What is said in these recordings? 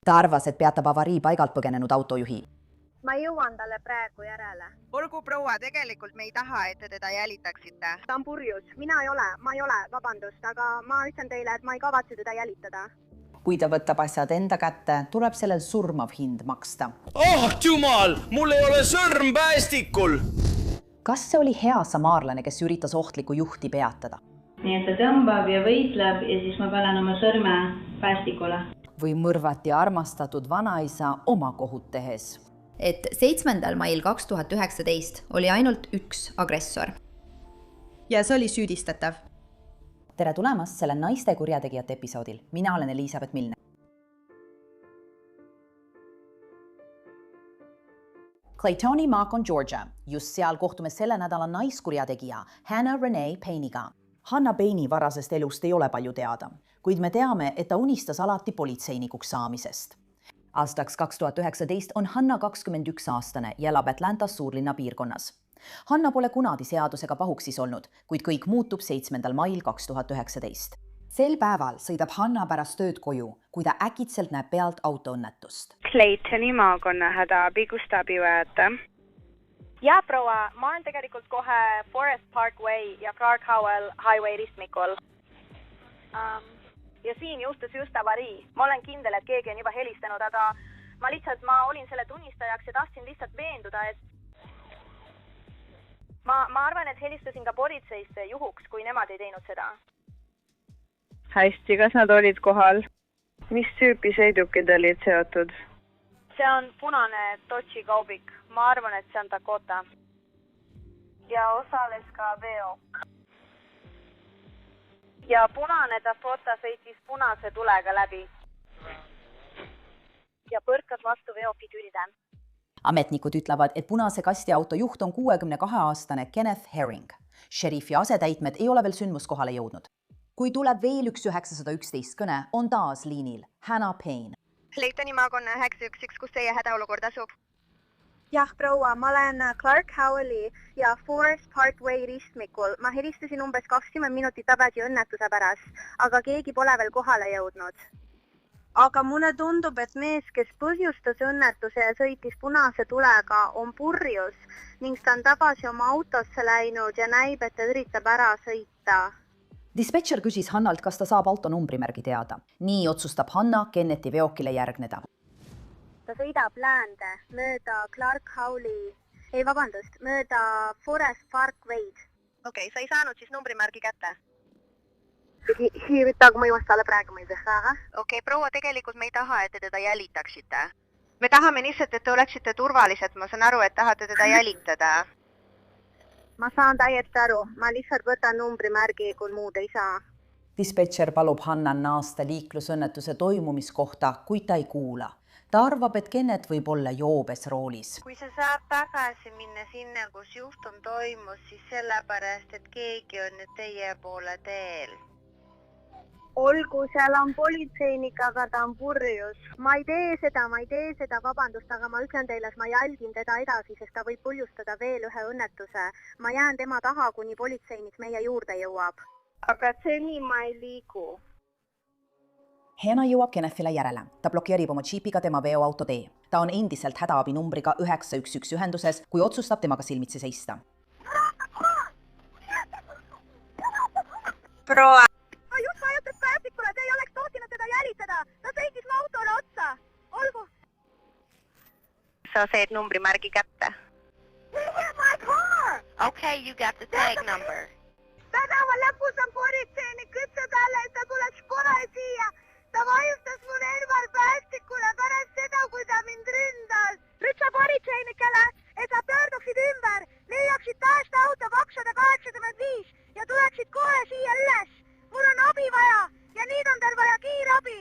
Ta arvas, et peatab avarii paigalt põgenenud autojuhi. Ma jõuan talle praegu järele. Olgu proua, tegelikult me ei taha, et te teda jälitaksite. Ta on purjus. Ma ei ole, vabandust, aga ma ütlen teile, et ma ei kavatse teda jälitada. Kui ta võtab asjad enda kätte, tuleb sellel surmav hind maksta. Oh jumal, mul ei ole sõrm päästikul! Kas see oli hea samaarlane, kes üritas ohtlikku juhti peatada? Nii et ta tõmbab ja võitleb ja siis ma panen oma sõrme päästikule. Või mõrvati armastatud vanaisa oma kohut tehes? Et 7. mail 2019 oli ainult üks agressor. Ja see oli süüdistatav. Tere tulemast selle naiste kurjategijate episoodil. Mina olen Elisabeth Milne. Claytoni Maak on Georgia. Just seal kohtume selle nädala naiskurjategija Hannah Renee Payne'iga. Hannah Payne'i varasest elust ei ole palju teada, kuid me teame, et ta unistas alati politseinikuks saamisest. Aastaks 2019 on Hannah 21-aastane ja elab Atlantas suurlinna piirkonnas. Hannah pole kunagi seadusega pahuksis olnud, kuid kõik muutub 7. mail 2019. Sel päeval sõidab Hannah pärast tööd koju, kui ta äkitselt näeb pealt autoõnnetust. Claytoni maakonna hädaabi, kus ta abi vajate? Ja proua, ma olen tegelikult kohe Forest Parkway ja Clark Howell Highway ristmikul. Ja siin just avarii. Ma olen kindel, et keegi on juba helistanud, aga ma olin selle tunnistajaks ja tahtsin lihtsalt veenduda, et ma arvan, et helistasin ka politseisse juhuks, kui nemad ei teinud seda. Hästi, kas nad olid kohal? Mis tüüpi sõidukid olid seotud? See on punane Dodge'i kaubik. Ma arvan, et see on Dakota. Ja osales ka veok. Ja punane Dakota sõitis punase tulega läbi. Ja põrkas vastu veoki külge. Ametnikud ütlevad, et punase kasti auto juht on 62-aastane Kenneth Herring. Šerifi asetäitmed ei ole veel sündmuskohale jõudnud. Kui tuleb veel üks 911 kõne, on taas liinil Hannah Payne. Claytoni maakonna 911, kus teie hädaolukord asub? Jah, proua, ma olen Clark Howelli ja Forest Parkway ristmikul. Ma helistasin umbes 20 minutit tagasi õnnetuse pärast, aga keegi pole veel kohale jõudnud. Aga mulle tundub, et mees, kes põhjustas õnnetuse ja sõitis punase tulega, on purjus ning ta on tagasi oma autosse läinud ja näib, et ta üritab ära sõita. Dispetcher küsis Hannalt, kas ta saab auto numbrimärgi teada. Nii otsustab Hannah Kennethi veokile järgneda. Ta sõidab läände mööda Clark Howelli, mööda Forest Parkway'd. Okei, sa ei saanud siis numbrimärgi kätte? Okei, proua, tegelikult me ei taha, et te teda jälitaksite. Me tahame lihtsalt, et te oleksite turvalised. Ma saan aru, et tahate teda jälitada. Ma saan täiesti aru. Ma lihtsalt võtan numbrimärgi, kui muud ei saa. Dispetcher palub Hannah naasta liiklusõnnetuse toimumiskohta, kuid ta ei kuula. Ta arvab, et Kenneth võib olla joobes roolis. Kui sa saad tagasi minna sinna, kus juhtum toimus, siis sellepärast, et keegi on nüüd teie poole teel. Olgu, seal on politseinik, aga ta on purjus. Ma ei tee seda, vabandust, aga ma ütlen teile, et ma jälgin teda edasi, sest ta võib põhjustada veel ühe õnnetuse. Ma jään tema taha, kuni politseinik meie juurde jõuab. Aga seni ma ei liigu. Hannah jõuab Kennethile järele. Ta blokeerib oma džiipiga tema veoauto tee. Ta on endiselt hädaabi numbriga 911 ühenduses, kui otsustab temaga silmitsi seista. Proua! Just vajutas päästikule, te ei oleks tohtinud teda jälitada. Ta sõitis mu autole otsa. Olgu. Sa said numbrimärgi kätte. Okay, you got the tag number. Tänava lõpus on politseinik, ütles talle, et ta tuleks kohe siia. Ta vajutas mu nerval päästikule pärast seda, kui ta mind ründas. Ütsa politseinikele, et sa pöörduksid ümber, leiaksid taas auto 285 ja tuleksid kohe siia üles. Mul on abi vaja ja nüüd on tal vaja kiirabi.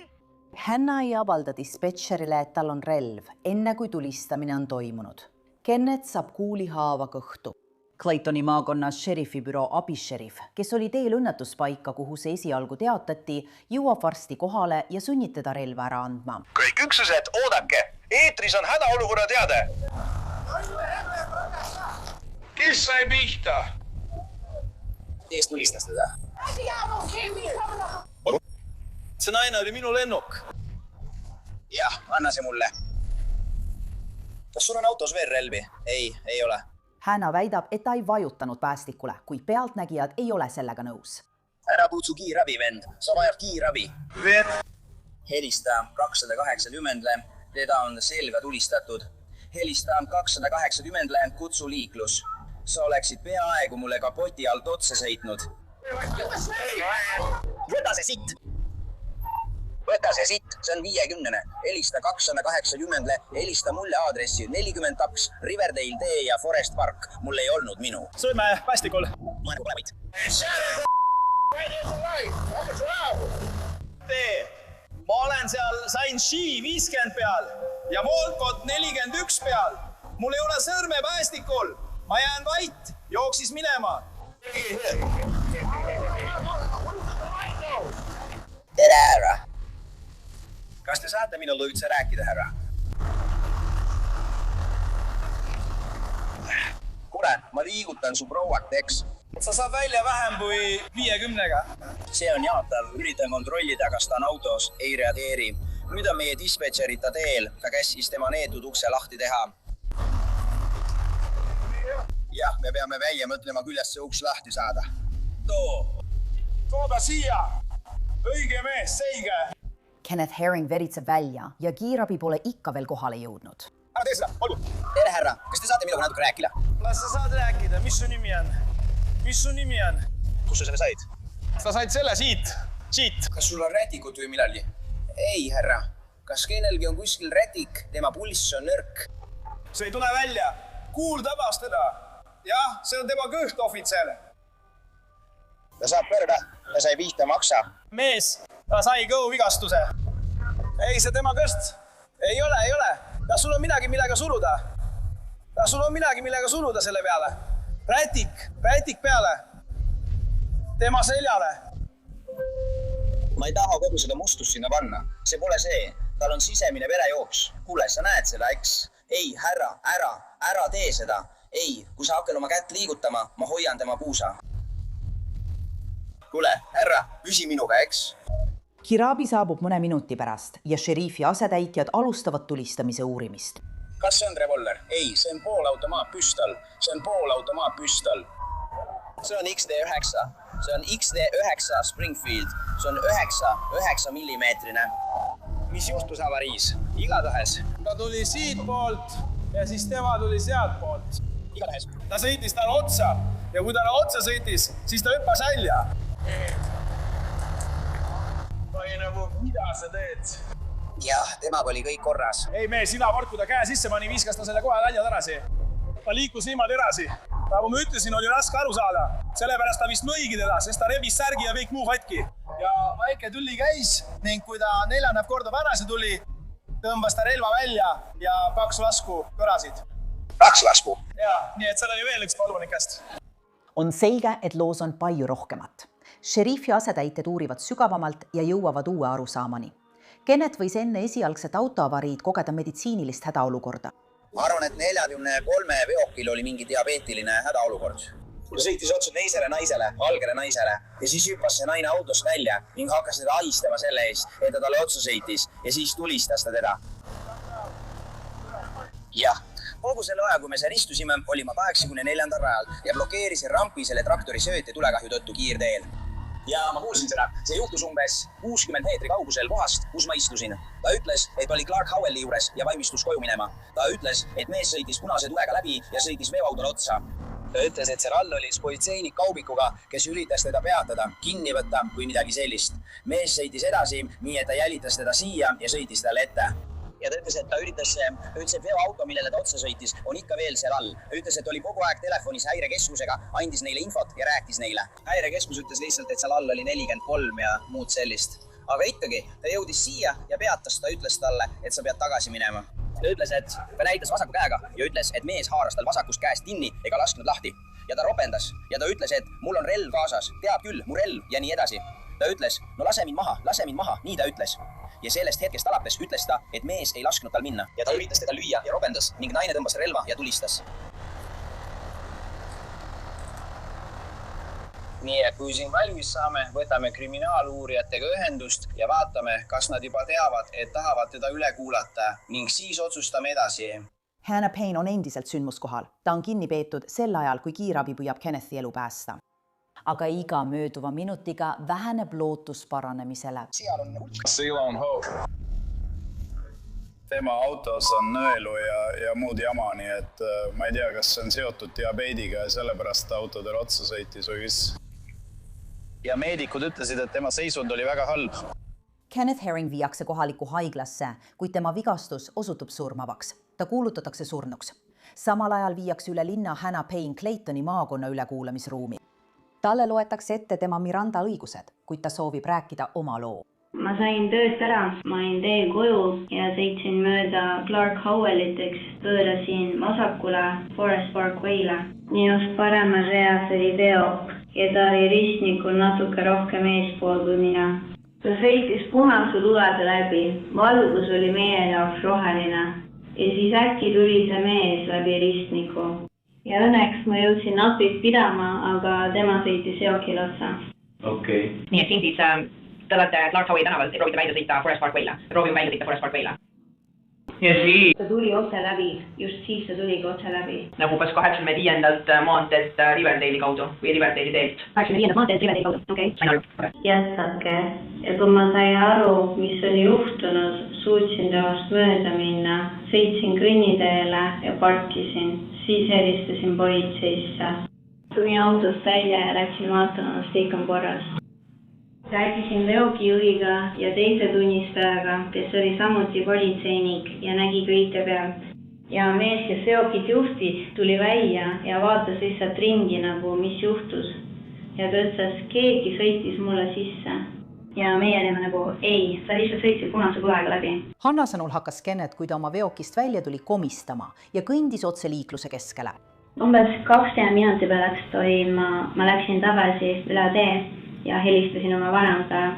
Hannah ei avalda dispetcherile, et tal on relv, enne kui tulistamine on toimunud. Kenneth saab kuulihaava kõhtu. Claytoni maakonnas šerifibüroo abisheriff, kes oli teel õnnetuspaika, kuhu see esialgu teatati, jõuab varsti kohale ja sunnib teda relva ära andma. Kõik üksused, oodake! Eetris on hädaolukorra teade! Kes sai pihta? Kes tulistas teda? See naine oli minu lennuk. Jah, anna see mulle. Kas sul on autos veel relvi? Ei ole. Hänna väidab, et ta ei vajutanud päästikule, kuid pealtnägijad ei ole sellega nõus. Ära kutsu kiirabi, vend. Sa vajad kiirabi. Helista 280-le. Teda on selga tulistatud. Helista 280-le. Kutsu liiklus. Sa oleksid peaaegu mulle kapoti alt otsa sõitnud. Võta see sitt! Võta see sitt, see on 50. Helista 280-le, helista mulle aadressi 42 Riverdale tee ja Forest Park. Mul ei olnud minu. Sõrme päästikul. Mõenu pole võit. Ma olen seal sain Shi 50 peal ja Volkot 41 peal. Mul ei ole sõrme päästikul. Ma jään vait. Jooksis minema. Tere, härra! Kas te saate minulle üldse rääkida, härra? Kuule, ma liigutan su prouakt, eks? Sa saad välja vähem kui 50-ga. See on jaatav. Üritan kontrollida, kas ta on autos. Ei reageeri. Nüüd on meie dispetšerita teel. Ta kässis tema neetud ukse lahti teha. Jah, me peame välja mõtlema, kuidas see uks lahti saada. Too ta siia. Õige mees, selge. Kenneth Herring veritseb välja ja kiirabi pole ikka veel kohale jõudnud. Ära tee seda, olgu. Tere, härra! Kas te saate minuga natuke rääkida? Las sa saad rääkida, mis su nimi on? Mis su nimi on? Kus sa selle said? Sa said selle siit. Kas sul on rätikut või millal? Ei, härra. Kas kennelgi on kuskil rätik? Tema pulss on nõrk. See ei tule välja. Kuul tabas teda. Jah, see on tema kõhtohvitser. Ta saab pöörda. Ta sai 5 maksa. Mees, ta sai kõhuvigastuse. Ei, see tema kõst. Ei ole. Kas sul on midagi, millega suruda? Kas sul on midagi, millega suruda selle peale? Rätik peale. Tema seljale. Ma ei taha kogu seda mustust sinna panna. See pole see. Tal on sisemine verejooks. Kuule, sa näed seda, eks? Ei, härra, ära tee seda. Ei, kui sa hakkad oma kätt liigutama, ma hoian tema puusa. Kuule, härra, püsi minuga, eks? Kiraabi saabub mõne minuti pärast ja šeriifi asetäitjad alustavad tulistamise uurimist. Kas see on revolver? Ei, see on poolautomaatpüstol. See on XD9. See on XD9 Springfield. See on 9 millimeetrine. Mis juhtus avariis? Igatahes. Ta tuli siit poolt ja siis tema tuli sealt poolt. Igatahes. Ta sõitis talle otsa ja kui talle otsa sõitis, siis ta hüppas välja. Mida sa teed? Jah, temaga oli kõik korras. Ei mees, ilaport, kui ta käe sisse pani, viskas ta selle kohe välja tarasi. Ta liikus niimoodi edasi. Nagu ma ütlesin, oli raske aru saada. Sellepärast ta vist mõigi teda, sest ta rebis särgi ja kõik muu katki. Ja väike tülli käis ning kui ta 4. korda tagasi tuli, tõmbas ta relva välja ja 2 lasku kõrasid. 2 lasku? Jaa, nii et seal oli veel üks palvanikest. On selge, et loos on palju rohkemat. Šeriifi asetäitjad uurivad sügavamalt ja jõuavad uue arusaamani. Kenneth võis enne esialgset autoavariid kogeda meditsiinilist hädaolukorda. Ma arvan, et 43 veokil oli mingi diabeetiline hädaolukord. Ta sõitis otsa teisele naisele, valgele naisele ja siis hüppas see naine autost välja ning hakkas teda ahistama selle eest, et ta talle otsa sõitis ja siis tulistas ta teda. Jah, kogu selle aja, kui me seal istusime, oli ma 84. rajal ja blokeerisin rampi selle traktori sööti tulekahju tõttu kiirteel. Ja ma kuulsin seda. See juhtus umbes 60 meetri kaugusel kohast, kus ma istusin. Ta ütles, et oli Clark Howelli juures ja valmistus koju minema. Ta ütles, et mees sõitis punase tulega läbi ja sõitis veoautole otsa. Ta ütles, et seal all oli politseinik kaubikuga, kes üritas teda peatada, kinni võtta või midagi sellist. Mees sõitis edasi, nii et ta jälitas teda siia ja sõitis talle ette. Ja ta ütles, et ta ütles, et veoauto, millele ta otsa sõitis, on ikka veel seal all. Ta ütles, et oli kogu aeg telefonis häirekeskusega, andis neile infot ja rääkis neile. Häirekeskus ütles lihtsalt, et seal all oli 43 ja muud sellist. Aga ikkagi, ta jõudis siia ja peatas, ta ütles talle, et sa pead tagasi minema. Ta ütles, et ta näitas vasaku käega ja ütles, et mees haaras tal vasakust käest kinni ega lasknud lahti. Ja ta ropendas ja ta ütles, et mul on relv kaasas, teab küll, mu relv ja nii edasi. Ta ütles, no lase mind maha, nii ta ütles. Ja sellest hetkest alates ütles ta, et mees ei lasknud tal minna ja ta üritas teda lüüa ja ropendas ning naine tõmbas relva ja tulistas. Nii et kui siin valmis saame, võtame kriminaaluurijatega ühendust ja vaatame, kas nad juba teavad, et tahavad teda üle kuulata ning siis otsustame edasi. Hannah Payne on endiselt sündmuskohal. Ta on kinni peetud sel ajal, kui kiirabi püüab Kennethi elu päästa. Aga iga mööduva minutiga väheneb lootus paranemisele. Still on hope. Tema autos on nõelu ja muud jama, nii et ma ei tea, kas see on seotud diabeediga ja sellepärast autodel otsa sõitis või mis. Ja meedikud ütlesid, et tema seisund oli väga halb. Kenneth Herring viiakse kohalikku haiglasse, kuid tema vigastus osutub surmavaks. Ta kuulutatakse surnuks. Samal ajal viiakse üle linna Hannah Payne Claytoni maakonna ülekuulamisruumi. Talle loetakse ette tema Miranda õigused, kuid ta soovib rääkida oma loo. Ma sain tööst ära, ma olin teel koju ja sõitsin mööda Clark Howelliteks, pöörasin vasakule Forest Parkway'le. Minust paremas reas oli veok ja ta oli ristnikul natuke rohkem eespool kui mina. Ta sõitis punase tulede läbi, valgus oli meie jaoks roheline ja siis äkki tuli see mees läbi ristniku. Ja õnneks ma jõudsin napid pidama, aga tema sõitis seokil otsa. Okei. Nii et siin siis te olete Clark Howey tänavalt ja proovite välja sõita Forest Parkway'le. Proovime välja sõita Forest Parkway'le. Ja siis? Ta tuli otse läbi, just siis ta tuligi otse läbi. Nagu kas 85. maanteelt Riverdale'i kaudu või Riverdale'i teelt? 85. maanteelt Riverdale'i kaudu, okei. Sain aru. Jätkake. Ja kui ma sain aru, mis oli juhtunud, suutsin temast mööda minna. Sõitsin kõnniteele ja parkisin. Siis helistasin politseisse. Tulin autost välja ja läksin vaatama, kas kõik on korras. Rääkisin veokijuhiga ja teise tunnistajaga, kes oli samuti politseinik ja nägi kõike pealt. Ja mees, kes veokit juhtis, tuli välja ja vaatas lihtsalt ringi nagu, mis juhtus. Ja ta ütles, keegi sõitis mulle sisse. Ja meie olime nagu, ei, sa lihtsalt sõitsid punase tulega läbi. Hanna sõnul hakkas Kenneth, kui ta oma veokist välja tuli komistama ja kõndis otse liikluse keskele. Umbes 20 minuti pärast ma läksin tagasi üle tee ja helistasin oma vanematele,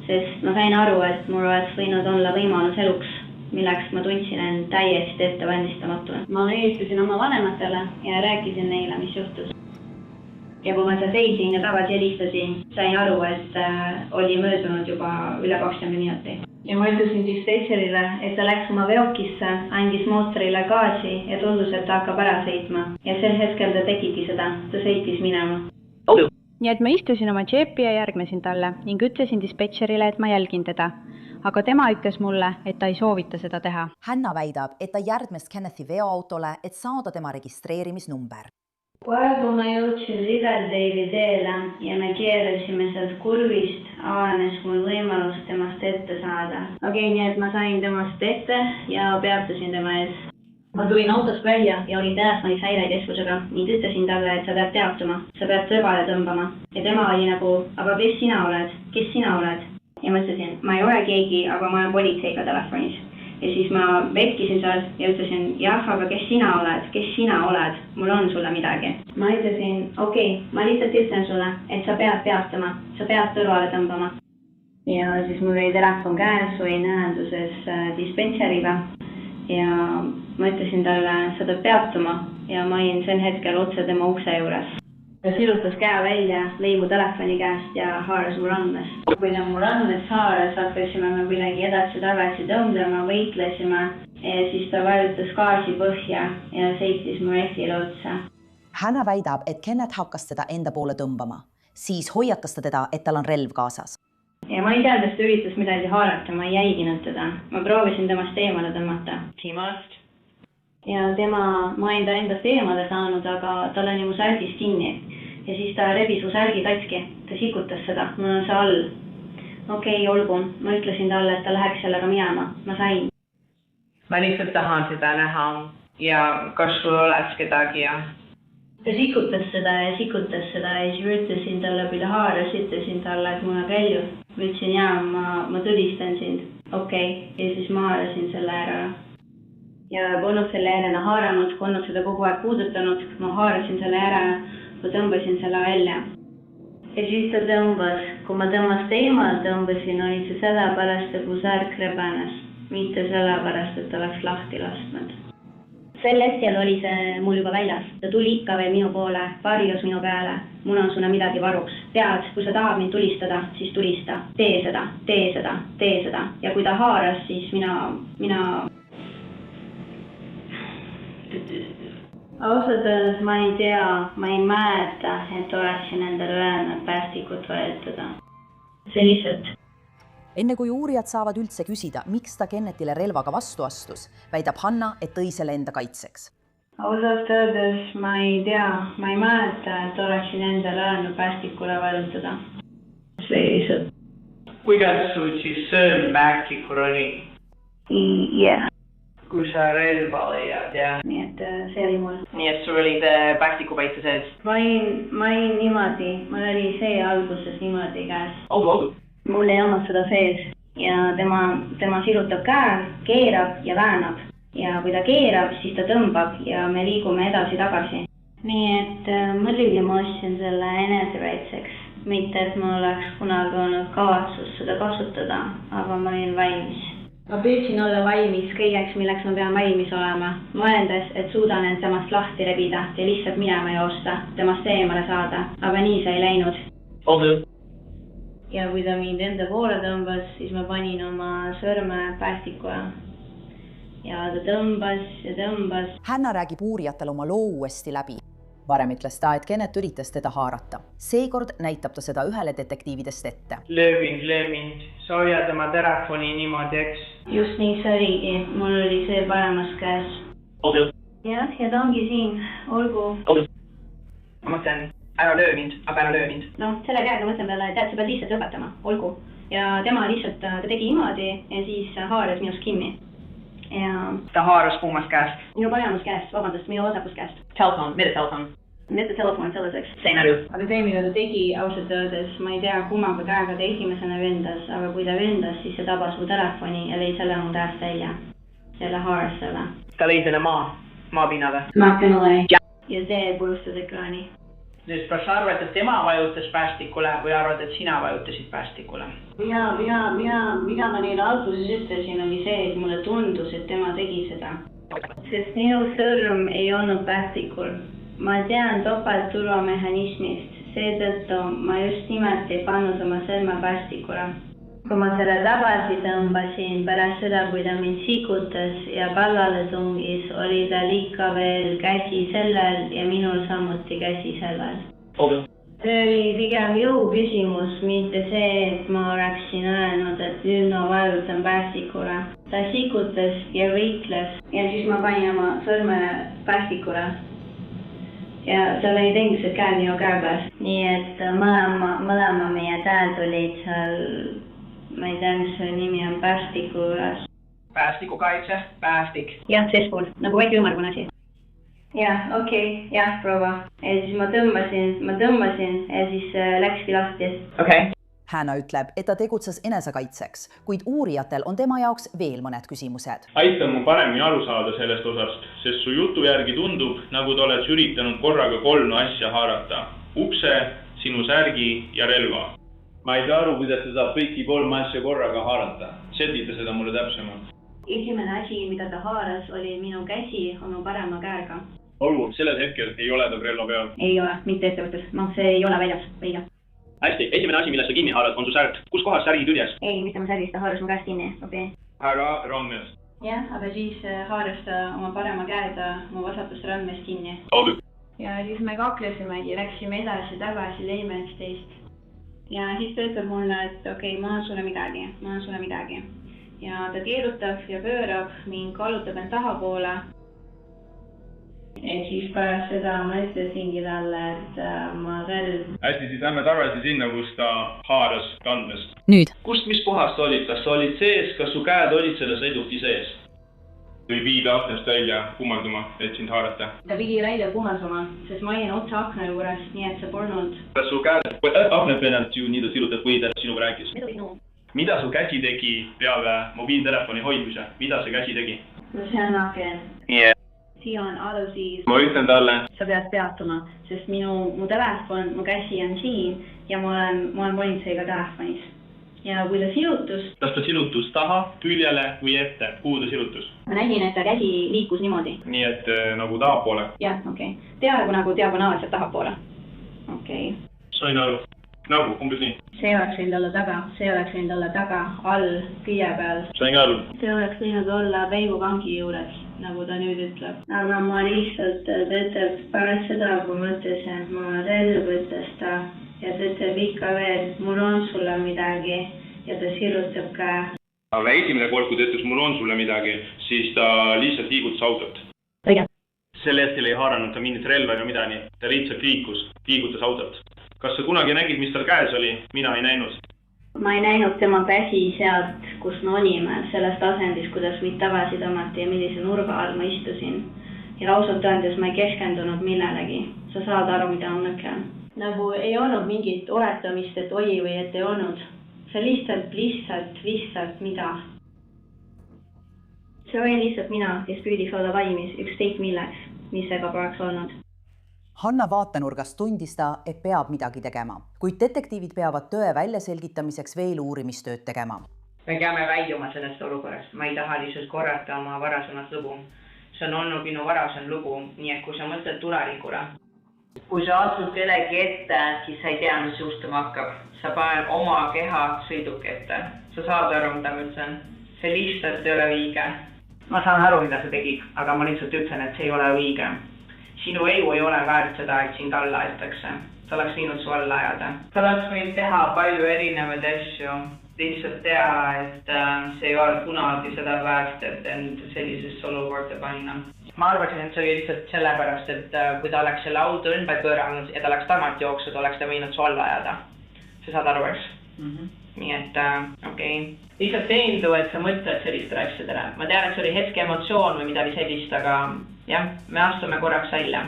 sest ma sain aru, et mul oleks võinud olla võimalus eluks, milleks ma tundsin end täiesti ettevalmistamatuna. Ma helistasin oma vanematele ja rääkisin neile, mis juhtus. Ja kui ma seisin ja tagasi helistasin, sain aru, et oli möödunud juba üle 20 minuti. Ja ma ütlesin dispetšerile, et ta läks oma veokisse, andis mootorile gaasi ja tundus, et ta hakkab ära sõitma. Ja sel hetkel ta tegigi seda, ta sõitis minema. Nii et ma istusin oma džepi ja järgnesin talle ning ütlesin dispetšerile, et ma jälgin teda. Aga tema ütles mulle, et ta ei soovita seda teha. Hannah väidab, et ta järgnes Kennethi veoautole, et saada tema registreerimisnumber. Kohe kui ma jõudsin Riverdale'i teele ja me keerasime sealt kurvist, avanes mul võimalus temast ette saada. Okei, nii et ma sain temast ette ja peatasin tema ees. Ma tulin autost välja ja olin telefonis häirekeskusega ning ütlesin talle, et sa pead peatuma, sa pead kõrvale tõmbama. Ja tema oli nagu, aga kes sina oled? Kes sina oled? Ja ma ütlesin, ma ei ole keegi, aga ma olen politseiga telefonis. Ja siis ma vetkisin seal ja ütlesin, jah, aga kes sina oled? Kes sina oled? Mul on sulle midagi. Ma ütlesin, okei, ma lihtsalt ütlen sulle, et sa pead peatama, sa pead kõrvale tõmbama. Ja siis mul oli telefon käes, olin ühenduses dispenseriga. Ja ma ütlesin talle, sa pead peatuma ja ma olin sen hetkel otse tema ukse juures. Ta sirutas käe välja, lõi mu telefoni käest ja haaras mu randmest. Kui ta mu randmest haaras, hakkasime me kuidagi edasi-tagasi tõmblema, võitlesime ja siis ta vajutas gaasi põhja ja sõitis mu rehvile otsa. Hannah väidab, et Kenneth hakkas teda enda poole tõmbama. Siis hoiatas ta teda, et tal on relv kaasas. Ja ma ei teadnud, et ta üritas midagi haarata, ma ei jälginud teda. Ma proovisin temast eemale tõmmata. Timast. Ja ma olin ta endast eemale saanud, aga tal oli mu särgis kinni. Ja siis ta rebis mu särgi tatski. Ta sikutas seda, mul on see all. Okei, olgu. Ma ütlesin talle, et ta läheks sellega minema. Ma sain. Ma lihtsalt tahan seda näha ja kas sul oleks kedagi ja... Ta sikutas seda ja siis ütlesin talle, kui ta haaras, ütlesin talle, et mul on relv. Ma ütlesin, jaa, ma tõdistan sind. Okei. Ja siis ma haarasin selle ära. Ja polnud selle järjena haaranud, polnud seda kogu aeg puudutanud. Ma haarasin selle ära, ma tõmbasin selle välja. Ja siis ta tõmbas. Kui ma tõmbast eemal tõmbasin, oli see sellepärast, et mu särk rebanes. Mitte sellepärast, et ta oleks lahti lasknud. Sel hetkel oli see mul juba väljas. Ta tuli ikka veel minu poole, varjus minu peale. Mul on sulle midagi varuks. Tead, kui sa tahad mind tulistada, siis tulista. Tee seda, tee seda, tee seda. Ja kui ta haaras, siis mina... Ausalt öeldes ma ei tea, ma ei mäleta, et oleksin endale öelnud päästikut vajutada. See lihtsalt... Enne kui uurijad saavad üldse küsida, miks ta Kennetile relvaga vastu astus, väidab Hanna, et tõi selle enda kaitseks. Ausalt öeldes ma ei tea, ma ei mäleta, et oleksin endale öelnud päästikule vajutada. See lihtsalt... Kuinka sul siis sõrm päästikul oli? Jah. Kui sa relva leiad, jah? Nii et see oli mul. Nii et sul olid päästikupaitse sees? Ma olin niimoodi, mul oli see alguses niimoodi käes. Olgu. Mul ei olnud seda sees ja tema sirutab käel, keerab ja väänab. Ja kui ta keerab, siis ta tõmbab ja me liigume edasi-tagasi. Nii et muidugi ma ostsin selle enesekaitseks. Mitte, et mul oleks kunagi olnud kavatsus seda kasutada, aga ma olin valmis. Ma püüdsin olla valmis kõigeks, milleks ma pean valmis olema. Mõeldes, et suudan end temast lahti rebida ja lihtsalt minema joosta, temast eemale saada. Aga nii see ei läinud. Olgu. Ja kui ta mind enda poole tõmbas, siis ma panin oma sõrme päästikule. Ja ta tõmbas ja tõmbas. Hanna räägib uurijatel oma loo uuesti läbi. Varem ütles ta, et Kennet üritas teda haarata. Seekord näitab ta seda ühele detektiividest ette. Löö mind. Sa hoia tema telefoni niimoodi, eks? Just nii see oligi. Mul oli see paremas käes. Olgu. Jah, ja ta ongi siin. Olgu. Olgu. Ma mõtlen... Ära löö mind, aga ära löö mind. No, selle käega mõtlen peale, et sa pead lihtsalt lõpetama. Olgu. Ja tema lihtsalt, ta tegi niimoodi ja siis haaras minust kinni. Ja... Ta haaras kummast käest? Minu paremas käest, vabandust, minu vasakust käest. Telefon, mida telefon? Mitte telefon selliseks. Sain aru. Aga see, mida ta tegi, ausalt öeldes, ma ei tea, kummaga käega ta esimesena vendas, aga kui ta vendas, siis see tabas mu telefoni ja lõi selle mu käest välja. Selle haaras selle. Ta lõi selle maapinnale? Maapinna lõi. Ja see purustas ekraani. Nüüd, kas sa arvad, et tema vajutas päästikule või arvad, et sina vajutasid päästikule? Mida ma neile alguses ütlesin, oli see, et mulle tundus, et tema tegi seda. Sest minu sõrm ei olnud päästikul. Ma tean topeltturvamehhanismist, seetõttu ma just nimelt ei pannud oma sõrme päästikule. Kui ma selle tagasi tõmbasin pärast seda, kui ta mind sikutas ja kallale tungis, oli tal ikka veel käsi sellel ja minul samuti käsi sellel. Olgu. See oli pigem jõu küsimus, mitte see, et ma oleksin öelnud, et nüüd ma vajutan päästikule. Ta sikutas ja võitles ja siis ma panin oma sõrme päästikule. Ja seal oli tengused käed minu käe peas. Nii et mõlema meie käed olid seal... Ma ei tea, mis selle nimi on, päästiku juures. Päästikukaitse, päästik. Jah, seespool, nagu väike ümmargune asi. Jah, okei, jah, proova. Ja siis ma tõmbasin ja siis läkski lahti. Okei. Hanna ütleb, et ta tegutses enesekaitseks, kuid uurijatel on tema jaoks veel mõned küsimused. Aitab mu paremini aru saada sellest osast, sest su jutu järgi tundub, nagu ta oleks üritanud korraga 3 asja haarata. Ukse, sinu särgi ja relva. Ma ei saa aru, kuidas ta saab kõiki 3 asja korraga haarata. Selgita seda mulle täpsemalt. Esimene asi, mida ta haaras, oli minu käsi oma parema käega. Olgu, sellel hetkel ei ole ta relva peal. Ei ole, mitte ettevõttes. No, see ei ole väljas. Õige. Hästi, esimene asi, millest sa kinni haarad, on su särg. Kus kohas särgi küljes? Ei, mitte ma särgist, ta haaras mu käest kinni. Okay. Aga randmees. Jah, aga siis haaras ta oma parema käega mu vasakust randmeest kinni. Olgu. Ja siis me kaklesimegi, läksime edasi-tagasi, lõime üksteist. Ja siis ta ütleb mulle, et okei, ma olen sulle midagi. Ja ta keerutab ja pöörab, mind kallutab end tahapoole. Ja siis pärast seda ma ütlesingi talle, et ma relv. Hästi, siis lähme tagasi sinna, kus ta haaras kandmest. Nüüd. Kust, mis kohast sa olid? Kas sa olid sees, kas su käed olid selle sõiduki sees? Või viida aknast välja kummarduma, et sind haarata? Ta pidi välja kummarduma, sest ma olin otsa akna juures, nii et see polnud. Kas su käed, akna pealt ju nii ta sirutab või ta sinuga rääkis? Mida su käsi tegi peale mobiiltelefoni hoidmise? Mida see käsi tegi? No see on aken. Siia on autosiis. Ma ütlen talle. Sa pead peatuma, sest mu telefon, mu käsi on siin ja ma olen politseiga telefonis. ja kui ta silutus. Kas ta silutus taha, küljele või ette? Kuhu ta silutus? Ma nägin, et ta käsi liikus niimoodi. Nii et nagu tahapoole? Jah, okei. Peaaegu nagu diagonaalselt tahapoole. Okei. Sain aru. Nagu, umbes nii. See oleks võinud olla taga, see oleks võinud olla taga, all, külje peal. Sain ka aru. See oleks võinud olla veibukangi juures, nagu ta nüüd ütleb. Aga ma lihtsalt, ta ütleb pärast seda, kui mõtlesin, et ma relv ütles ta ja ta ütleb ikka veel, mul on sulle midagi ja ta sirutab käe. Aga esimene kord, kui ta ütles, mul on sulle midagi, siis ta lihtsalt liigutas autot. Õige. Sel hetkel ei haaranud ta mingit relva ega midagi, ta lihtsalt liigutas autot. Kas sa kunagi nägid, mis tal käes oli? Mina ei näinud. Ma ei näinud tema käsi sealt, kus me olime, sellest asendist, kuidas võid tagasi tõmmati ja millise nurga all ma istusin. Ja ausalt öeldes ma ei keskendunud millelegi. Sa saad aru, mida ma mõtlen. Nagu ei olnud mingit oletamist, et oi või et ei olnud. See lihtsalt mida. See oli lihtsalt mina, kes püüdis olla valmis ükskõik milleks, mis ega poleks olnud. Hanna vaatenurgast tundis ta, et peab midagi tegema, kuid detektiivid peavad tõe väljaselgitamiseks veel uurimistööd tegema. Me peame väljuma sellest olukorrast. Ma ei taha lihtsalt korrata oma varasemat lugu. See on olnud minu varasem lugu, nii et kui sa mõtled tulevikule. Kui sa astud kellegi ette, siis sa ei tea, mis juhtuma hakkab. Sa paned oma keha sõiduki ette. Sa saad aru, mida ma ütlen. See lihtsalt ei ole õige. Ma saan aru, mida sa tegid, aga ma lihtsalt ütlen, et see ei ole õige. Sinu elu ei ole väärt seda, et sind alla aetakse. Ta oleks viinud su alla ajada. Ta oleks võinud teha palju erinevaid asju. Lihtsalt teha, et see ei ole kunagi seda väärt, et end sellisesse olukorda panna. Ma arvasin, et see oli lihtsalt sellepärast, et kui ta oleks selle auto ümber pööranud ja ta oleks tagant jooksud, oleks ta võinud su alla ajada. Sa saad aru, eks? Nii et, okei. Lihtsalt teendu, et sa mõtled sellistele asjadele. Ma tean, et see oli hetke emotsioon või midagi sellist, aga jah, me astume korraks välja.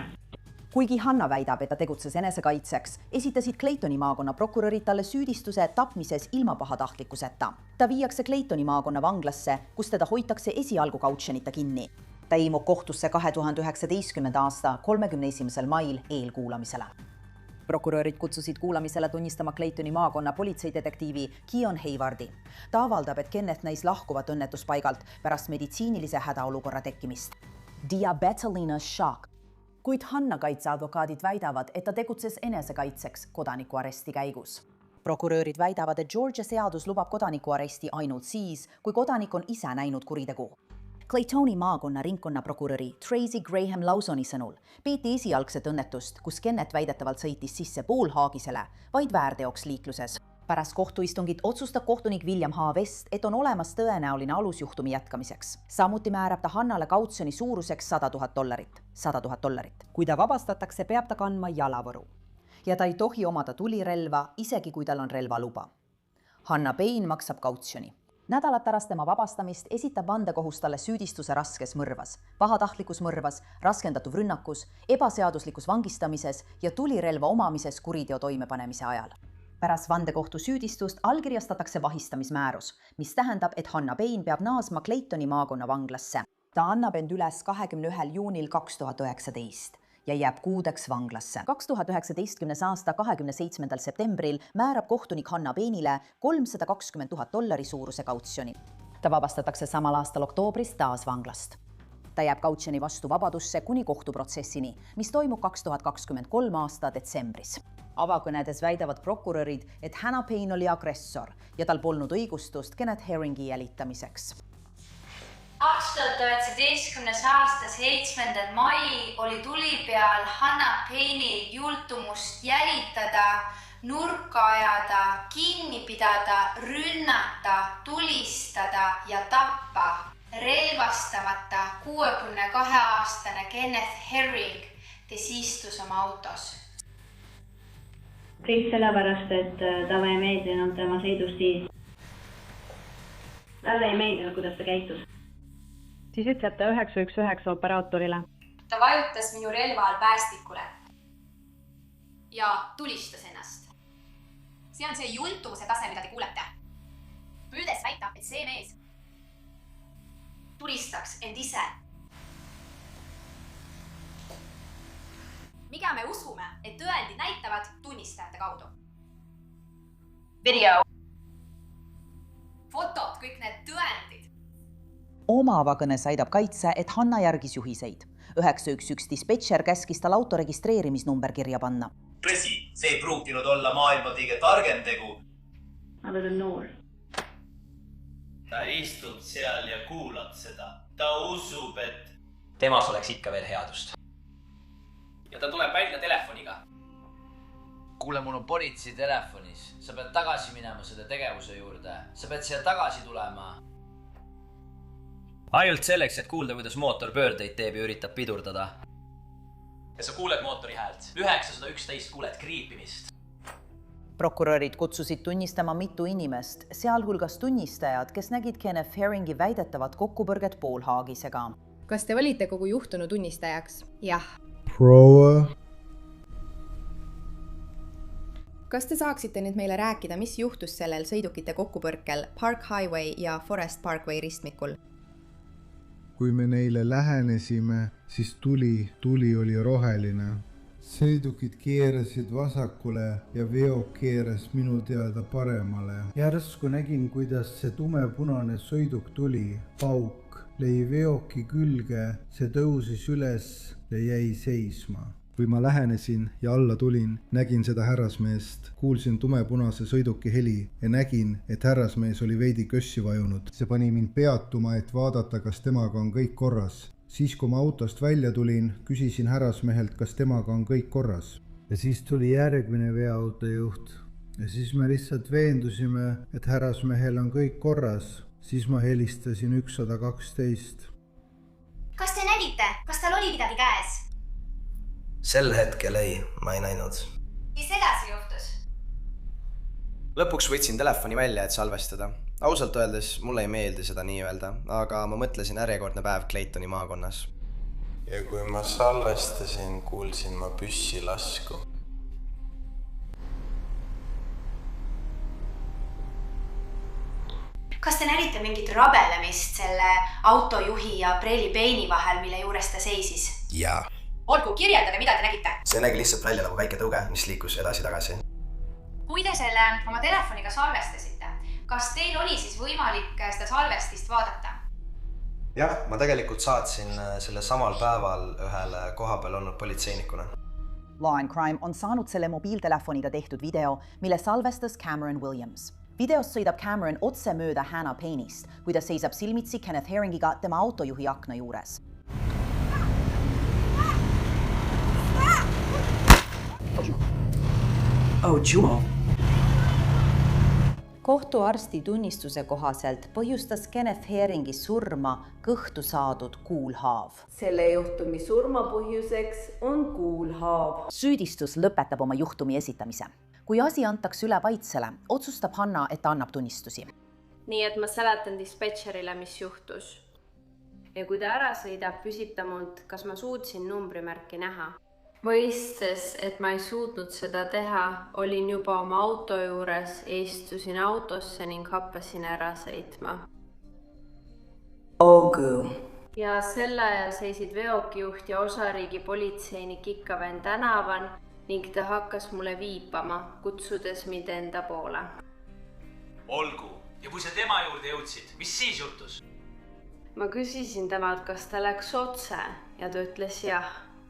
Kuigi Hanna väidab, et ta tegutses enesekaitseks, esitasid Claytoni maakonna prokurörid talle süüdistuse tapmises ilma pahatahtlikkuseta. Ta viiakse Claytoni maakonna vanglasse, kus teda hoitakse esialgu kautšenita kinni. Ta ilmub kohtusse 2019. aasta 31. mail eelkuulamisele. Prokurörid kutsusid kuulamisele tunnistama Claytoni maakonna politseidetektiivi Keon Haywardi. Ta avaldab, et Kenneth näis lahkuvat õnnetuspaigalt pärast meditsiinilise hädaolukorra tekkimist. Diabetelina shock. Kuid Hanna kaitseadvokaadid väidavad, et ta tegutses enesekaitseks kodanikuaresti käigus. Prokurörid väidavad, et Georgia seadus lubab kodanikuaresti ainult siis, kui kodanik on ise näinud kuritegu. Claytoni maakonna ringkonnaprokuröri Tracy Graham Lawsoni sõnul peeti esialgset õnnetust, kus Kenneth väidetavalt sõitis sisse poolhaagisele, vaid väärteoks liikluses. Pärast kohtuistungit otsustab kohtunik William H. West, et on olemas tõenäoline alus juhtumi jätkamiseks. Samuti määrab ta Hannale kautsjoni suuruseks $100,000. $100,000. Kui ta vabastatakse, peab ta kandma jalavõru. Ja ta ei tohi omada tulirelva, isegi kui tal on relvaluba. Hanna Payne maksab kautsjoni. Nädalat pärast tema vabastamist esitab vandekohus talle süüdistuse raskes mõrvas, pahatahtlikus mõrvas, raskendatud rünnakus, ebaseaduslikus vangistamises ja tulirelva omamises kuriteo toimepanemise ajal. Pärast vandekohtu süüdistust allkirjastatakse vahistamismäärus, mis tähendab, et Hanna Payne peab naasma Claytoni maakonna vanglasse. Ta annab end üles 21. juunil 2019 ja jääb kuudeks vanglasse. 2019. aasta 27. septembril määrab kohtunik Hanna Payne'ile $320,000 suuruse kautsjoni. Ta vabastatakse samal aastal oktoobris taas vanglast. Ta jääb kautsjoni vastu vabadusse kuni kohtuprotsessini, mis toimub 2023. aasta detsembris. Avakõnedes väidavad prokurörid, et Hanna Payne oli agressor ja tal polnud õigustust Kenneth Herringi jälitamiseks. 2019. aasta 7. mai oli tuli peal Hanna Payne'i jultumust jälitada, nurka ajada, kinni pidada, rünnata, tulistada ja tappa relvastamata 62-aastane Kenneth Herring, kes istus oma autos. Kõik sellepärast, et talle ei meeldinud tema sõidustiil. Talle ei meeldinud, kuidas ta käitus. Siis ütleb ta 911 operaatorile. Ta vajutas minu relva all päästikule ja tulistas ennast. See on see jultumuse tase, mida te kuulete. Püüdes väita, et see mees tulistaks end ise. Miga me usume, et tõendid näitavad tunnistajate kaudu. Video. fotod, kõik need tõendid. Omava kõnes aidab kaitse, et Hanna järgis juhiseid. 911 dispetšer käskis tal auto registreerimisnumber kirja panna. Tõsi, see ei pruukinud olla maailma kõige targem tegu. Ma olen noor. Ta istud seal ja kuulad seda. Ta usub, et temas oleks ikka veel headust. ja ta tuleb välja telefoniga. Kuule, mul on politsei telefonis. Sa pead tagasi minema selle tegevuse juurde. Sa pead siia tagasi tulema. Ainult selleks, et kuulda, kuidas mootor pöördeid teeb ja üritab pidurdada. Ja sa kuuled mootori häält. 911 kuuled kriipimist. Prokurörid kutsusid tunnistama mitu inimest, sealhulgas tunnistajad, kes nägid Kenneth Herringi väidetavat kokkupõrget poolhaagisega. Kas te valite kogu juhtunu tunnistajaks? Jah. Proua. Kas te saaksite nüüd meile rääkida, mis juhtus sellel sõidukite kokkupõrkel Park Highway ja Forest Parkway ristmikul? Kui me neile lähenesime, siis tuli oli roheline. Sõidukid keerasid vasakule ja veok keeras minu teada paremale. Järsku nägin, kuidas see tumepunane sõiduk tuli. Pauk lõi veoki külge, see tõusis üles ja jäi seisma. Kui ma lähenesin ja alla tulin, nägin seda härrasmeest, kuulsin tumepunase sõiduki heli ja nägin, et härrasmees oli veidi kössi vajunud. See pani mind peatuma, et vaadata, kas temaga on kõik korras. Siis, kui ma autost välja tulin, küsisin härrasmehelt, kas temaga on kõik korras. Ja siis tuli järgmine veoautojuht. Ja siis me lihtsalt veendusime, et härrasmehel on kõik korras. Siis ma helistasin 112. Kas te nägite? Kas tal oli midagi käes? Sel hetkel ei, ma ei näinud. Mis edasi juhtus? Lõpuks võtsin telefoni välja, et salvestada. Ausalt öeldes mulle ei meeldi seda nii öelda, aga ma mõtlesin järjekordne päev Claytoni maakonnas. Ja kui ma salvestasin, kuulsin ma püssi lasku. Kas te nägite mingit rabelemist selle autojuhi ja Preili Payne'i vahel, mille juures ta seisis? Jaa. Olgu, kirjeldage, mida te nägite? See nägi lihtsalt välja nagu väike tõuge, mis liikus edasi-tagasi. Kui te selle oma telefoniga salvestasite, kas teil oli siis võimalik seda salvestist vaadata? Jah, ma tegelikult saatsin selle samal päeval ühele kohapeal olnud politseinikuna. Law and Crime on saanud selle mobiiltelefoniga tehtud video, mille salvestas Cameron Williams. Videos sõidab Cameron otse mööda Hannah Payne'ist, kui ta seisab silmitsi Kenneth Herringiga tema autojuhi akna juures. Oh, Jewel. Kohtuarsti tunnistuse kohaselt põhjustas Kenneth Herringi surma kõhtu saadud kuulhaav. Selle juhtumi surma põhjuseks on kuulhaav. Süüdistus lõpetab oma juhtumi esitamise. Kui asi antakse üle Paitsele, otsustab Hanna, et ta annab tunnistusi. Nii et ma seletan dispetšerile, mis juhtus. Ja kui ta ära sõidab, küsib ta mult, kas ma suutsin numbrimärki näha. Mõistes, et ma ei suutnud seda teha, olin juba oma auto juures, istusin autosse ning happasin ära sõitma. Olgu. Ja sel ajal seisid veokijuht ja osariigi politseinik Ikkaven tänavan ning ta hakkas mulle viipama, kutsudes mind enda poole. Olgu. Ja kui sa tema juurde jõudsid, mis siis juhtus? Ma küsisin temalt, kas ta läks otse ja ta ütles jah.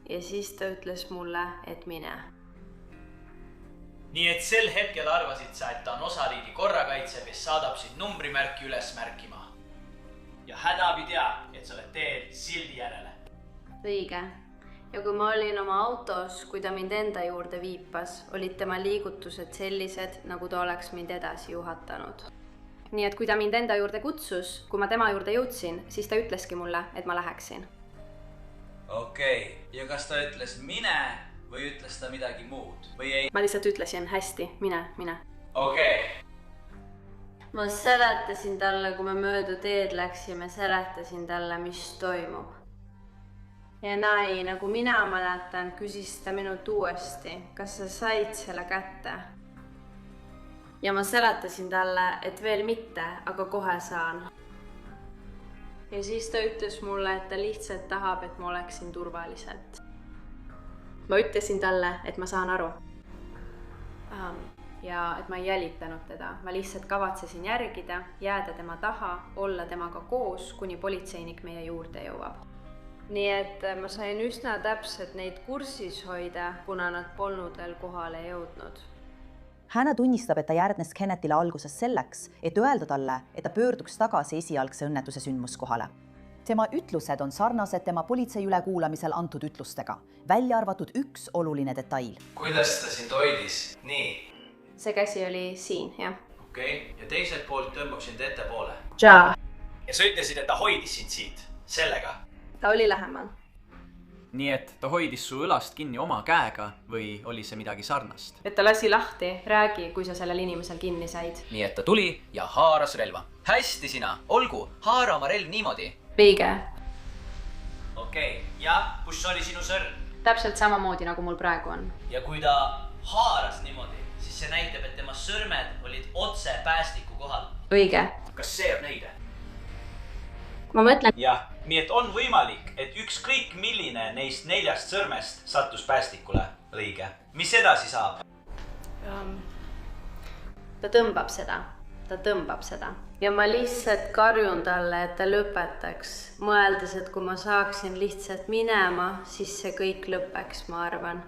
Ja siis ta ütles mulle, et mine. Nii et sel hetkel arvasid sa, et ta on osariigi korrakaitse, kes saadab sind numbrimärki üles märkima. Ja hädabi teab, et sa oled teel sildi järele. Õige. Ja kui ma olin oma autos, kui ta mind enda juurde viipas, olid tema liigutused sellised, nagu ta oleks mind edasi juhatanud. Nii et kui ta mind enda juurde kutsus, kui ma tema juurde jõudsin, siis ta ütleski mulle, et ma läheksin. Okei. Ja kas ta ütles mine või ütles ta midagi muud? Või ei? Ma lihtsalt ütlesin hästi, mine. Okei. Ma seletasin talle, kui me mööda teed läksime, seletasin talle, mis toimub. Ja näi, nagu mina mäletan, küsis ta minult uuesti, kas sa said selle kätte. Ja ma seletasin talle, et veel mitte, aga kohe saan. Ja siis ta ütles mulle, et ta lihtsalt tahab, et ma oleksin turvaliselt. Ma ütlesin talle, et ma saan aru. ja et ma ei jälitanud teda. Ma lihtsalt kavatsesin järgida, jääda tema taha, olla temaga koos, kuni politseinik meie juurde jõuab. Nii et ma sain üsna täpselt neid kursis hoida, kuna nad polnud veel kohale jõudnud. Hannah tunnistab, et ta järgnes Kennethile alguses selleks, et öelda talle, et ta pöörduks tagasi esialgse õnnetuse sündmuskohale. Tema ütlused on sarnased tema politsei ülekuulamisel antud ütlustega, välja arvatud üks oluline detail. Kuidas ta sind hoidis? Nii. See käsi oli siin, jah. Okei. Ja teiselt poolt tõmbab sind ettepoole. Ja. Ja sa ütlesid, et ta hoidis sind siit. Sellega. Ta oli lähemal. Nii et ta hoidis su õlast kinni oma käega või oli see midagi sarnast? Et ta lasi lahti, räägi, kui sa sellel inimesel kinni said. Nii et ta tuli ja haaras relva. Hästi sina, olgu, haara oma relv niimoodi. Õige. Okei, ja kus oli sinu sõrm? Täpselt samamoodi, nagu mul praegu on. Ja kui ta haaras niimoodi, siis see näitab, et tema sõrmed olid otse päästiku kohal. Õige. Kas see on õige? Ma mõtlen... Jah, nii et on võimalik, et ükskõik milline neist 4 sõrmest sattus päästikule. Õige. Mis edasi saab? Ta tõmbab seda. Ja ma lihtsalt karjun talle, et ta lõpetaks. Mõeldes, et kui ma saaksin lihtsalt minema, siis see kõik lõpeks, ma arvan.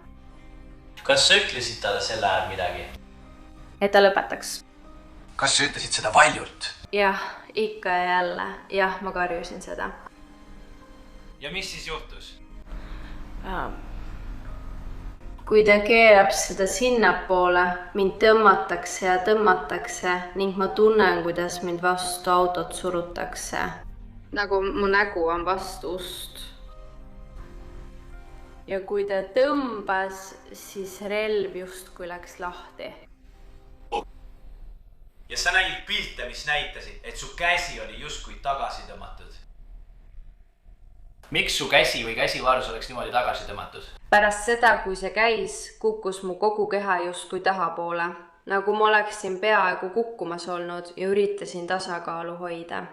Kas sa ütlesid talle selle ajal midagi? Et ta lõpetaks. Kas sa ütlesid seda valjult? Jah, ikka ja jälle. Jah, ma karjusin seda. Ja mis siis juhtus? Kui ta keerab seda sinnapoole, mind tõmmatakse ning ma tunnen, kuidas mind vastu autot surutakse. Nagu mu nägu on vastu ust. Ja kui ta tõmbas, siis relv justkui läks lahti. Ja sa nägid pilte, mis näitasid, et su käsi oli justkui tagasi tõmmatud. Miks su käsi või käsivarus oleks niimoodi tagasi tõmmatud? Pärast seda, kui see käis, kukkus mu kogu keha justkui tahapoole. Nagu ma oleksin peaaegu kukkumas olnud ja üritasin tasakaalu hoida.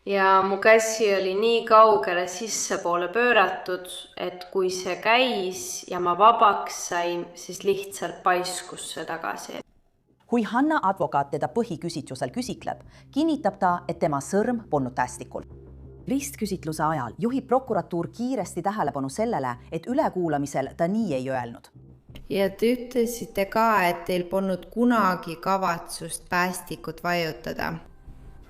Ja mu käsi oli nii kaugele sissepoole pööratud, et kui see käis ja ma vabaks sain, siis lihtsalt paiskus see tagasi. Kui Hannah advokaat teda põhiküsitlusel küsitleb, kinnitab ta, et tema sõrm polnud päästikul. Ristküsitluse ajal juhib prokuratuur kiiresti tähelepanu sellele, et ülekuulamisel ta nii ei öelnud. Ja te ütlesite ka, et teil polnud kunagi kavatsust päästikut vajutada.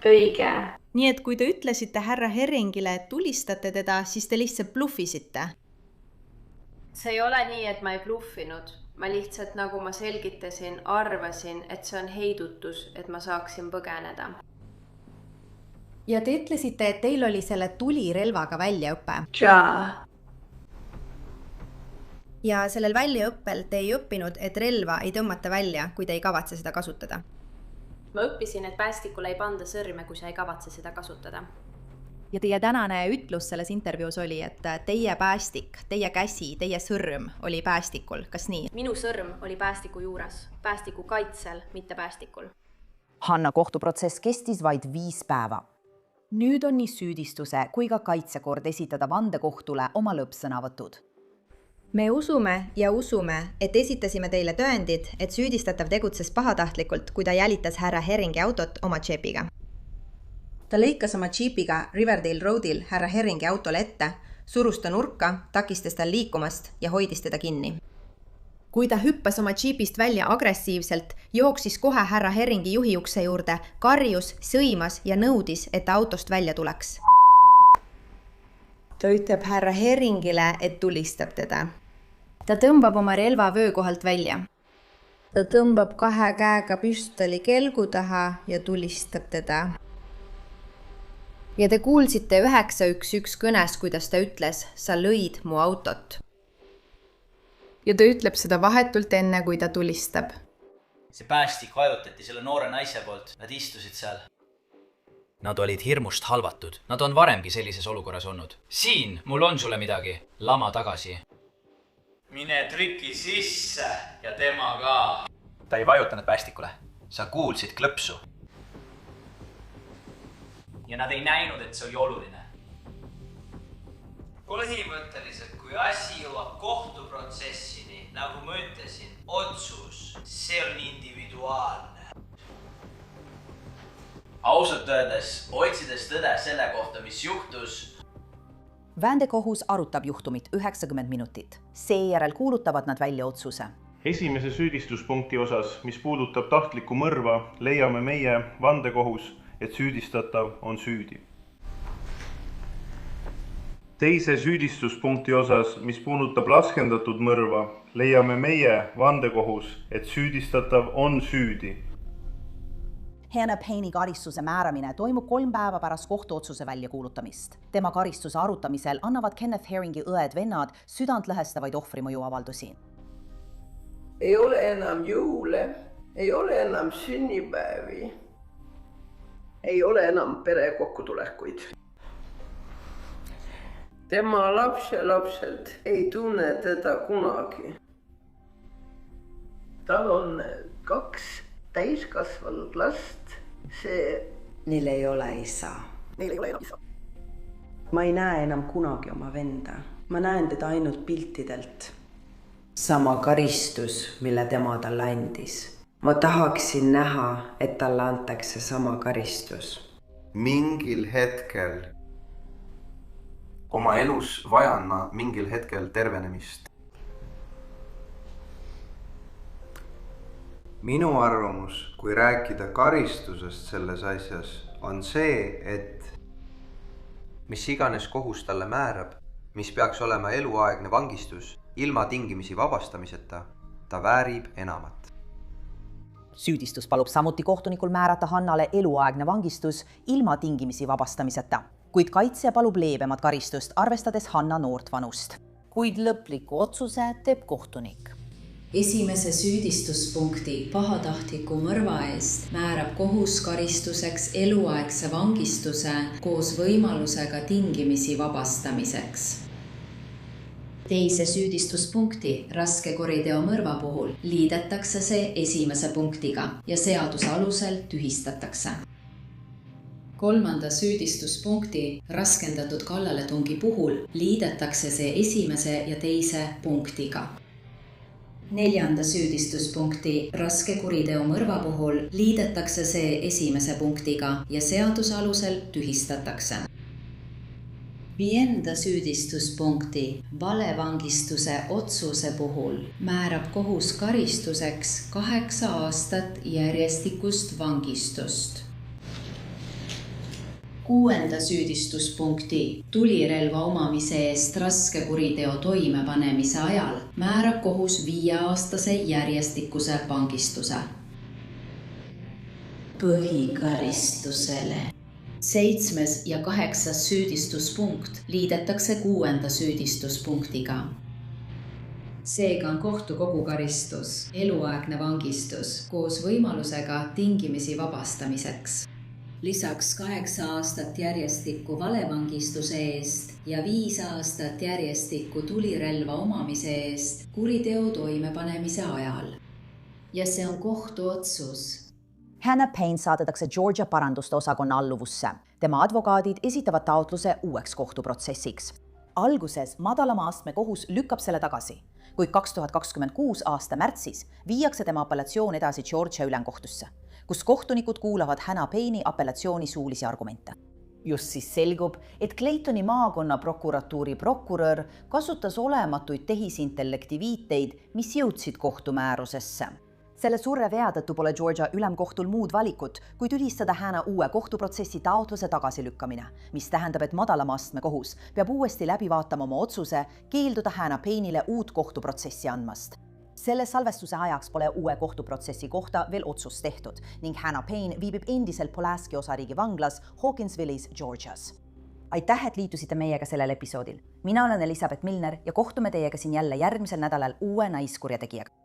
Õige. Nii et kui te ütlesite härra Herringile, et tulistate teda, siis te lihtsalt bluffisite. See ei ole nii, et ma ei bluffinud. Ma lihtsalt, nagu ma selgitasin, arvasin, et see on heidutus, et ma saaksin põgeneda. Ja te ütlesite, et teil oli selle tulirelvaga väljaõpe. Ja. Ja sellel väljaõppel te ei õppinud, et relva ei tõmmata välja, kui te ei kavatse seda kasutada. Ma õppisin, et päästikule ei panda sõrme, kui sa ei kavatse seda kasutada. Ja teie tänane ütlus selles intervjuus oli, et teie päästik, teie käsi, teie sõrm oli päästikul. Kas nii? Minu sõrm oli päästiku juures, päästiku kaitsel, mitte päästikul. Hannah kohtuprotsess kestis vaid 5 päeva. Nüüd on nii süüdistuse kui ka kaitsekord esitada vandekohtule oma lõppsõnavõtud. Me usume, et esitasime teile tõendid, et süüdistatav tegutses pahatahtlikult, kui ta jälitas härra Herringi autot oma džepiga. Ta lõikas oma džiipiga Riverdale Roadil härra Herringi autole ette, surus ta nurka, takistas tal liikumast ja hoidis teda kinni. Kui ta hüppas oma džiipist välja agressiivselt, jooksis kohe härra Herringi juhiukse juurde, karjus, sõimas ja nõudis, et ta autost välja tuleks. Ta ütleb härra Herringile, et tulistab teda. Ta tõmbab oma relva vöökohalt välja. Ta tõmbab 2 käega püstoli kelgu taha ja tulistab teda. Ja te kuulsite 911 kõnes, kuidas ta ütles, sa lõid mu autot. Ja ta ütleb seda vahetult enne, kui ta tulistab. See päästik vajutati selle noore naise poolt. Nad istusid seal. Nad olid hirmust halvatud. Nad on varemgi sellises olukorras olnud. Siin, mul on sulle midagi. Lama tagasi. Mine trüki sisse ja tema ka. Ta ei vajutanud päästikule. Sa kuulsid klõpsu. Ja nad ei näinud, et see oli oluline. Põhimõtteliselt, kui asi jõuab kohtuprotsessini, nagu ma ütlesin, otsus, see on individuaalne. Ausalt öeldes, otsides tõde selle kohta, mis juhtus, Väändekohus arutab juhtumit 90 minutit. Seejärel kuulutavad nad välja otsuse. Esimese süüdistuspunkti osas, mis puudutab tahtlikku mõrva, leiame meie vandekohus, et süüdistatav on süüdi. Teise süüdistuspunkti osas, mis puudutab laskendatud mõrva, leiame meie vandekohus, et süüdistatav on süüdi. Hannah Payne'i karistuse määramine toimub 3 päeva pärast kohtuotsuse väljakuulutamist. Tema karistuse arutamisel annavad Kenneth Herringi õed-vennad südantlõhestavaid ohvrimõjuavaldusi. Ei ole enam jõule, ei ole enam sünnipäevi, ei ole enam pere kokkutulekuid. Tema lapselapsed ei tunne teda kunagi. Tal on 2 täiskasvanud last, see... Neil ei ole isa. Neil ei ole enam isa. Ma ei näe enam kunagi oma venda. Ma näen teda ainult piltidelt. Sama karistus, mille tema talle andis. Ma tahaksin näha, et talle antakse sama karistus. Mingil hetkel oma elus vajan ma mingil hetkel tervenemist. Minu arvamus, kui rääkida karistusest selles asjas, on see, et mis iganes kohus talle määrab, mis peaks olema eluaegne vangistus, ilma tingimisi vabastamiseta, ta väärib enamat. Süüdistus palub samuti kohtunikul määrata Hannale eluaegne vangistus ilma tingimisi vabastamiseta, kuid kaitsja palub leebemat karistust, arvestades Hanna noort vanust. Kuid lõpliku otsuse teeb kohtunik. Esimese süüdistuspunkti pahatahtliku mõrva eest määrab kohus karistuseks eluaegse vangistuse koos võimalusega tingimisi vabastamiseks. Teise süüdistuspunkti raske kuriteo mõrva puhul liidetakse see esimese punktiga ja seaduse alusel tühistatakse. Kolmanda süüdistuspunkti raskendatud kallaletungi puhul liidetakse see esimese ja teise punktiga. Neljanda süüdistuspunkti raske kuriteo mõrva puhul liidetakse see esimese punktiga ja seaduse alusel tühistatakse. Viienda süüdistuspunkti valevangistuse otsuse puhul määrab kohus karistuseks 8 aastat järjestikust vangistust. Kuuenda süüdistuspunkti tulirelva omamise eest raske kuriteo toimepanemise ajal määrab kohus 5-aastase järjestikuse vangistuse. Põhikaristusele. 7. ja 8. süüdistuspunkt liidetakse 6. süüdistuspunktiga. Seega on kohtu kogukaristus eluaegne vangistus koos võimalusega tingimisi vabastamiseks. Lisaks 8 aastat järjestikku valevangistuse eest ja 5 aastat järjestikku tulirelva omamise eest kuriteo toimepanemise ajal. Ja see on kohtu otsus. Hannah Payne saadetakse Georgia paranduste osakonna alluvusse. Tema advokaadid esitavad taotluse uueks kohtuprotsessiks. Alguses madalama astme kohus lükkab selle tagasi, kuid 2026 aasta märtsis viiakse tema apellatsioon edasi Georgia ülemkohtusse, kus kohtunikud kuulavad Hannah Payne'i apellatsiooni suulisi argumente. Just siis selgub, et Claytoni maakonna prokuratuuri prokurör kasutas olematuid tehisintellekti viiteid, mis jõudsid kohtumäärusesse. Selle surre vea tõttu pole Georgia ülemkohtul muud valikut, kui tülistada Hannah uue kohtuprotsessi taotluse tagasilükkamine, mis tähendab, et madalama astme kohus peab uuesti läbi vaatama oma otsuse keelduda Hannah Payne'ile uut kohtuprotsessi andmast. Selle salvestuse ajaks pole uue kohtuprotsessi kohta veel otsust tehtud ning Hannah Payne viibib endiselt Pulaski osariigi vanglas Hawkinsvillis, Georgias. Aitäh, et liitusite meiega sellel episoodil. Mina olen Elisabeth Milner ja kohtume teiega siin jälle järgmisel nädalal uue naiskurjategijaga.